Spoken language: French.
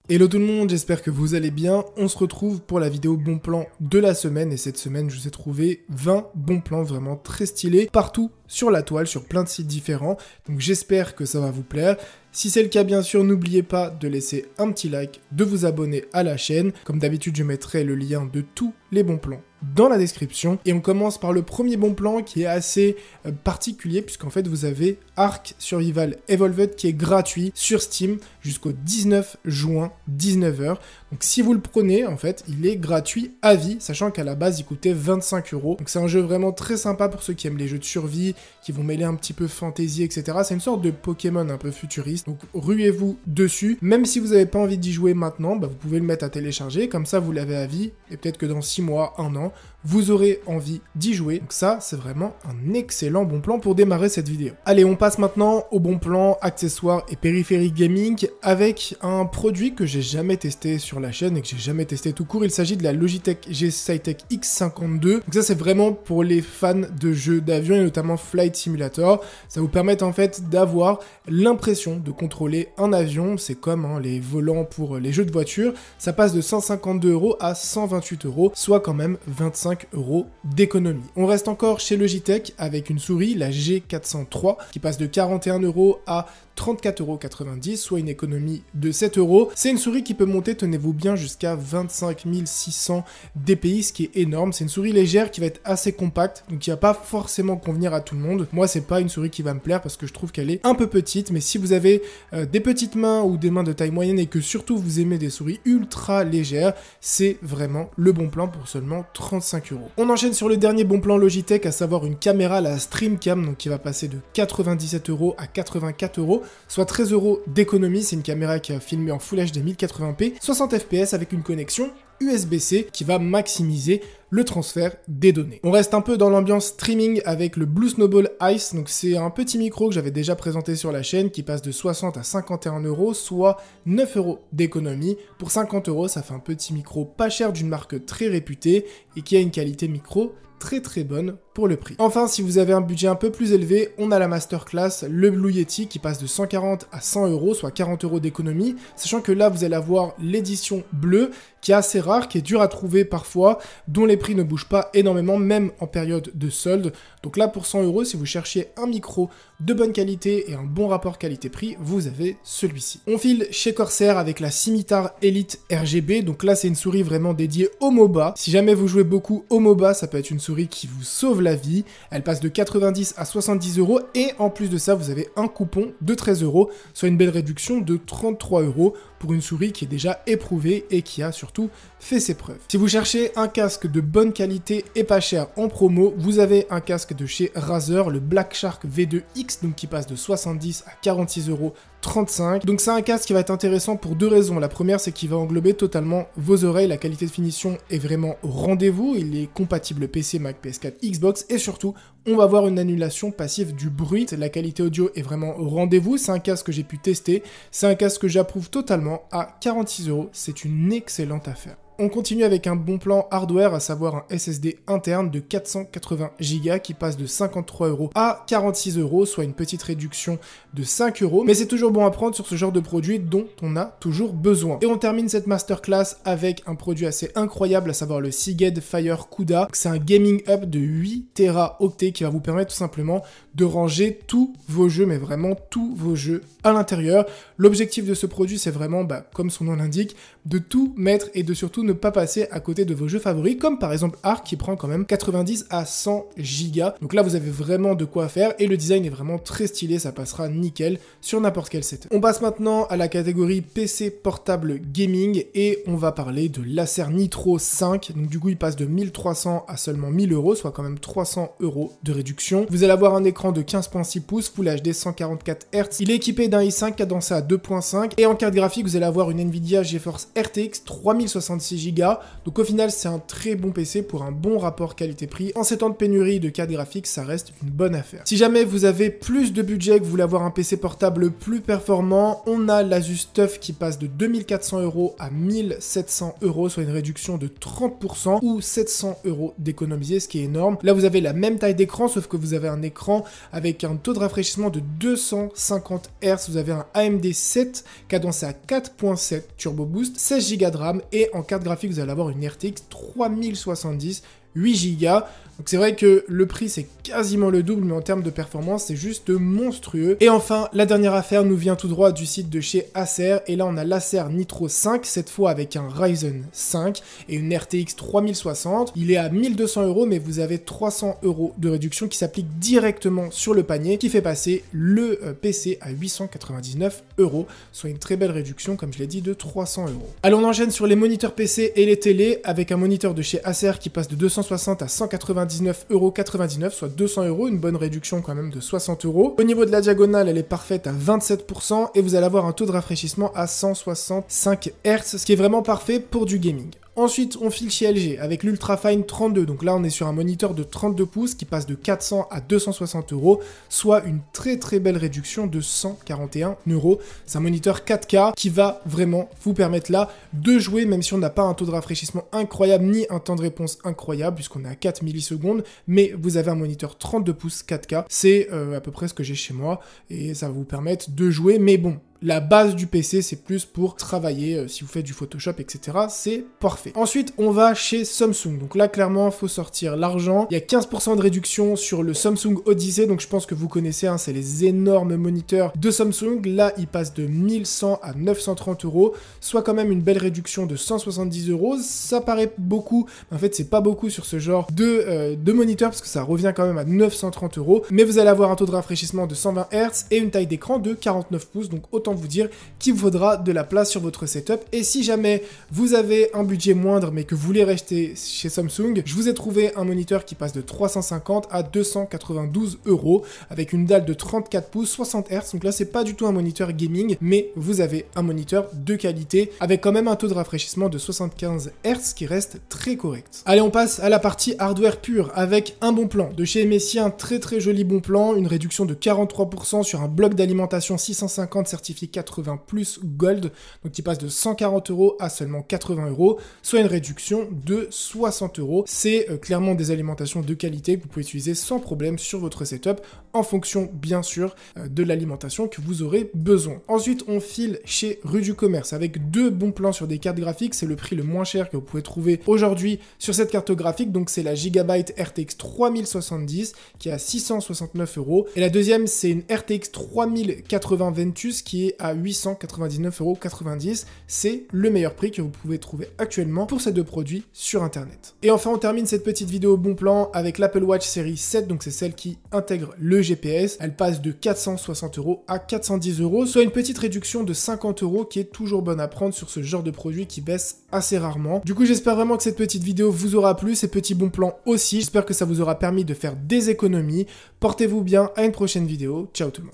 Hello tout le monde, j'espère que vous allez bien. On se retrouve pour la vidéo bon plan de la semaine et cette semaine je vous ai trouvé 20 bons plans vraiment très stylés partout sur la toile, sur plein de sites différents. Donc j'espère que ça va vous plaire. Si c'est le cas, bien sûr, n'oubliez pas de laisser un petit like, de vous abonner à la chaîne. Comme d'habitude, je mettrai le lien de tous les bons plans dans la description. Et on commence par le premier bon plan qui est assez particulier puisqu'en fait vous avez Ark Survival Evolved qui est gratuit sur Steam jusqu'au 19 juin 19h. Donc si vous le prenez, en fait, il est gratuit à vie, sachant qu'à la base il coûtait 25 €. Donc c'est un jeu vraiment très sympa pour ceux qui aiment les jeux de survie, qui vont mêler un petit peu fantasy, etc. C'est une sorte de Pokémon un peu futuriste. Donc ruez-vous dessus. Même si vous n'avez pas envie d'y jouer maintenant, vous pouvez le mettre à télécharger, comme ça vous l'avez à vie, et peut-être que dans 6 mois, 1 an, vous aurez envie d'y jouer. Donc ça, c'est vraiment un excellent bon plan pour démarrer cette vidéo. Allez, on passe maintenant au bon plan accessoires et périphériques gaming avec un produit que j'ai jamais testé sur la chaîne et que j'ai jamais testé tout court. Il s'agit de la Logitech G Sytech X52. Donc ça, c'est vraiment pour les fans de jeux d'avion et notamment Flight Simulator. Ça vous permet en fait d'avoir l'impression de contrôler un avion. C'est comme les volants pour les jeux de voiture. Ça passe de 152 € à 128 €, soit quand même 25 € d'économie. On reste encore chez Logitech avec une souris, la G403, qui passe de 41 € à 34,90 €, soit une économie de 7 €. C'est une souris qui peut monter, tenez-vous bien, jusqu'à 25 600 dpi, ce qui est énorme. C'est une souris légère qui va être assez compacte, donc qui va pas forcément convenir à tout le monde. Moi, c'est pas une souris qui va me plaire parce que je trouve qu'elle est un peu petite, mais si vous avez des petites mains ou des mains de taille moyenne et que surtout vous aimez des souris ultra légères, c'est vraiment le bon plan pour seulement 35 €. On enchaîne sur le dernier bon plan Logitech, à savoir une caméra, la StreamCam, donc qui va passer de 97 € à 84 €, soit 13 € d'économie. C'est une caméra qui a filmé en Full HD 1080p, 60 fps avec une connexion USB-C qui va maximiser le transfert des données. On reste un peu dans l'ambiance streaming avec le Blue Snowball Ice. Donc c'est un petit micro que j'avais déjà présenté sur la chaîne qui passe de 60 à 51 €, soit 9 € d'économie. Pour 50 €, ça fait un petit micro pas cher d'une marque très réputée et qui a une qualité micro très bonne pour le prix. Enfin, si vous avez un budget un peu plus élevé, on a la masterclass, le Blue Yeti, qui passe de 140 à 100 €, soit 40 € d'économie, sachant que là, vous allez avoir l'édition bleue, qui est assez rare, qui est dure à trouver parfois, dont les prix ne bougent pas énormément, même en période de solde. Donc là, pour 100 €, si vous cherchiez un micro de bonne qualité et un bon rapport qualité-prix, vous avez celui-ci. On file chez Corsair avec la Scimitar Elite RGB. Donc là, c'est une souris vraiment dédiée au MOBA. Si jamais vous jouez beaucoup au MOBA, ça peut être une souris qui vous sauve la vie. Elle passe de 90 à 70 € et en plus de ça, vous avez un coupon de 13 €, soit une belle réduction de 33 € pour une souris qui est déjà éprouvée et qui a surtout fait ses preuves. Si vous cherchez un casque de bonne qualité et pas cher en promo, vous avez un casque de chez Razer, le Black Shark V2X, donc qui passe de 70 à 46,35 €. Donc c'est un casque qui va être intéressant pour deux raisons. La première, c'est qu'il va englober totalement vos oreilles. La qualité de finition est vraiment au rendez-vous. Il est compatible PC, Mac, PS4, Xbox et surtout, on va avoir une annulation passive du bruit. La qualité audio est vraiment au rendez-vous. C'est un casque que j'ai pu tester. C'est un casque que j'approuve totalement à 46 €. C'est une excellente affaire. On continue avec un bon plan hardware, à savoir un SSD interne de 480 Go qui passe de 53 € à 46 €, soit une petite réduction de 5 €. Mais c'est toujours bon à prendre sur ce genre de produit dont on a toujours besoin. Et on termine cette masterclass avec un produit assez incroyable, à savoir le Seagate Fire CUDA. C'est un gaming hub de 8 Teraoctets qui va vous permettre tout simplement de ranger tous vos jeux, mais vraiment tous vos jeux à l'intérieur. L'objectif de ce produit, c'est vraiment, comme son nom l'indique, de tout mettre et de surtout ne pas passer à côté de vos jeux favoris, comme par exemple Ark qui prend quand même 90 à 100 Go. Donc là, vous avez vraiment de quoi faire et le design est vraiment très stylé, ça passera nickel sur n'importe quel setup. On passe maintenant à la catégorie PC portable gaming et on va parler de l'Acer Nitro 5. Donc du coup, il passe de 1300 à seulement 1000 €, soit quand même 300 € de réduction. Vous allez avoir un écran de 15.6 pouces, Full HD 144 Hz. Il est équipé d'un i5 cadencé à 2.5 et en carte graphique, vous allez avoir une Nvidia GeForce RTX 3066 6 Go. Donc au final, c'est un très bon PC pour un bon rapport qualité-prix. En ces temps de pénurie de cartes graphiques, ça reste une bonne affaire. Si jamais vous avez plus de budget, que vous voulez avoir un PC portable plus performant, on a l'Asus TUF qui passe de 2400 € à 1700 €, soit une réduction de 30% ou 700 € d'économiser, ce qui est énorme. Là, vous avez la même taille d'écran, sauf que vous avez un écran avec un taux de rafraîchissement de 250 Hz. Vous avez un AMD 7 cadencé à 4.7 Turbo Boost, 16 Go de RAM et en carte graphique, vous allez avoir une RTX 3070, 8 Go. Donc c'est vrai que le prix c'est quasiment le double, mais en termes de performance c'est juste monstrueux. Et enfin, la dernière affaire nous vient tout droit du site de chez Acer, et là on a l'Acer Nitro 5, cette fois avec un Ryzen 5 et une RTX 3060. Il est à 1200 €, mais vous avez 300 € de réduction qui s'applique directement sur le panier, qui fait passer le PC à 899 €, soit une très belle réduction, comme je l'ai dit, de 300 €. Allez, on enchaîne sur les moniteurs PC et les télés, avec un moniteur de chez Acer qui passe de 260 à 199,99 €, soit 200 €, une bonne réduction quand même de 60 €. Au niveau de la diagonale, elle est parfaite à 27% et vous allez avoir un taux de rafraîchissement à 165 Hz, ce qui est vraiment parfait pour du gaming. Ensuite, on file chez LG avec l'Ultrafine 32. Donc là, on est sur un moniteur de 32 pouces qui passe de 400 à 260 €, soit une très très belle réduction de 141 €. C'est un moniteur 4K qui va vraiment vous permettre là de jouer, même si on n'a pas un taux de rafraîchissement incroyable ni un temps de réponse incroyable, puisqu'on est à 4 millisecondes, mais vous avez un moniteur 32 pouces 4K. C'est à peu près ce que j'ai chez moi et ça va vous permettre de jouer, mais bon. La base du PC, c'est plus pour travailler, si vous faites du Photoshop, etc. C'est parfait. Ensuite, on va chez Samsung. Donc là, clairement, il faut sortir l'argent. Il y a 15% de réduction sur le Samsung Odyssey. Donc je pense que vous connaissez, hein, c'est les énormes moniteurs de Samsung. Là, il passe de 1100 à 930 €, soit quand même une belle réduction de 170 €. Ça paraît beaucoup, mais en fait, c'est pas beaucoup sur ce genre de moniteur, parce que ça revient quand même à 930 €. Mais vous allez avoir un taux de rafraîchissement de 120 Hz et une taille d'écran de 49 pouces. Donc autant vous dire qu'il vous faudra de la place sur votre setup. Et si jamais vous avez un budget moindre mais que vous voulez rester chez Samsung, je vous ai trouvé un moniteur qui passe de 350 à 292 € avec une dalle de 34 pouces, 60 Hz. Donc là, c'est pas du tout un moniteur gaming, mais vous avez un moniteur de qualité avec quand même un taux de rafraîchissement de 75 Hz qui reste très correct. Allez, on passe à la partie hardware pure avec un bon plan de chez MSI, un très très joli bon plan, une réduction de 43% sur un bloc d'alimentation 650 certifié 80 plus Gold, donc il passe de 140 € à seulement 80 €, soit une réduction de 60 €. C'est clairement des alimentations de qualité que vous pouvez utiliser sans problème sur votre setup, en fonction bien sûr de l'alimentation que vous aurez besoin. Ensuite, on file chez Rue du Commerce avec deux bons plans sur des cartes graphiques. C'est le prix le moins cher que vous pouvez trouver aujourd'hui sur cette carte graphique, donc c'est la Gigabyte RTX 3070 qui est à 669 €, et la deuxième c'est une RTX 3080 Ventus qui est à 899,90 €. C'est le meilleur prix que vous pouvez trouver actuellement pour ces deux produits sur internet. Et enfin, on termine cette petite vidéo bon plan avec l'Apple Watch série 7, donc c'est celle qui intègre le GPS. Elle passe de 460 € à 410 €, soit une petite réduction de 50 € qui est toujours bonne à prendre sur ce genre de produit qui baisse assez rarement. Du coup, j'espère vraiment que cette petite vidéo vous aura plu, ces petits bons plans aussi. J'espère que ça vous aura permis de faire des économies. Portez-vous bien, à une prochaine vidéo. Ciao tout le monde.